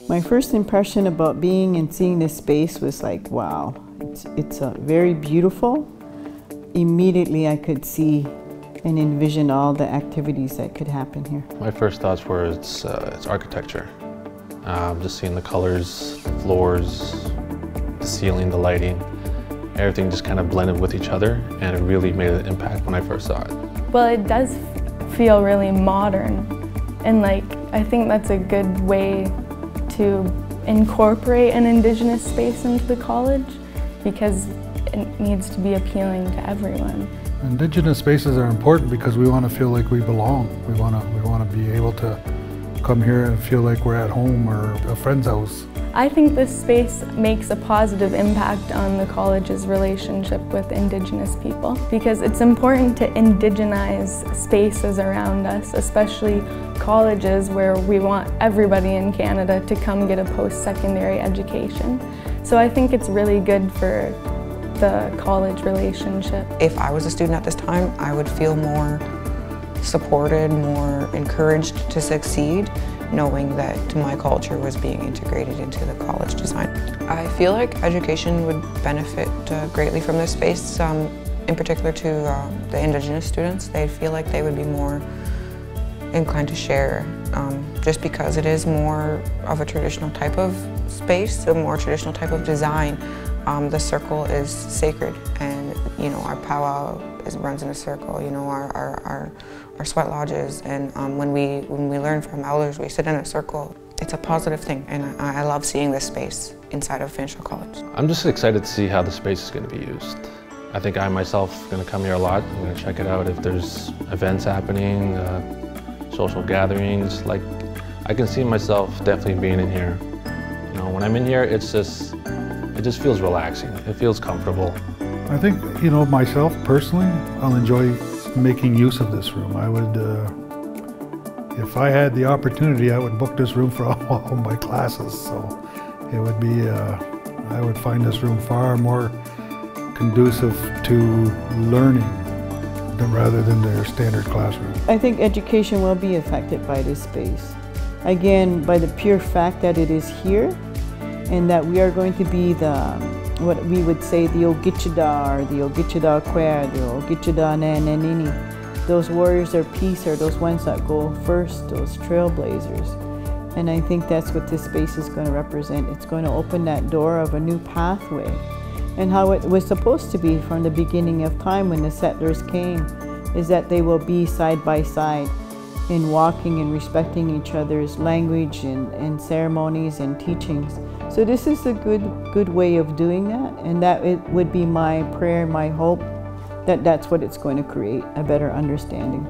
My first impression about being and seeing this space was like, wow, it's very beautiful. Immediately I could see and envision all the activities that could happen here. My first thoughts were it's architecture. Just seeing the colors, the floors, the ceiling, the lighting, everything just kind of blended with each other, and it really made an impact when I first saw it. Well, it does feel really modern, and I think that's a good way to incorporate an Indigenous space into the college, because it needs to be appealing to everyone. Indigenous spaces are important because we want to feel like we belong. We want to be able to come here and feel like we're at home or a friend's house. I think this space makes a positive impact on the college's relationship with Indigenous people, because it's important to indigenize spaces around us, especially colleges where we want everybody in Canada to come get a post-secondary education. So I think it's really good for the college relationship. If I was a student at this time, I would feel more supported, more encouraged to succeed, knowing that my culture was being integrated into the college design. I feel like education would benefit greatly from this space, in particular to the Indigenous students. They feel like they would be more inclined to share, just because it is more of a traditional type of space, a more traditional type of design. The circle is sacred, and our powwow runs in a circle. Our sweat lodges, and when we learn from elders, we sit in a circle. It's a positive thing, and I love seeing this space inside of Fanshawe College. I'm just excited to see how the space is going to be used. I think I myself am going to come here a lot. I'm going to check it out if there's events happening, social gatherings. I can see myself definitely being in here. When I'm in here, it just feels relaxing. It feels comfortable. I think, myself personally, I'll enjoy making use of this room. I would, if I had the opportunity, I would book this room for all my classes. So it would be, I would find this room far more conducive to learning rather than their standard classroom. I think education will be affected by this space. Again, by the pure fact that it is here, and that we are going to be what we would say the Ogichida, or the Ogichida Kwea, the Ogichida Nananini. Those warriors of peace are those ones that go first, those trailblazers. And I think that's what this space is going to represent. It's going to open that door of a new pathway. And how it was supposed to be from the beginning of time when the settlers came, is that they will be side by side in walking and respecting each other's language and ceremonies and teachings. So this is a good way of doing that, and that it would be my prayer, my hope, that that's what it's going to create, a better understanding.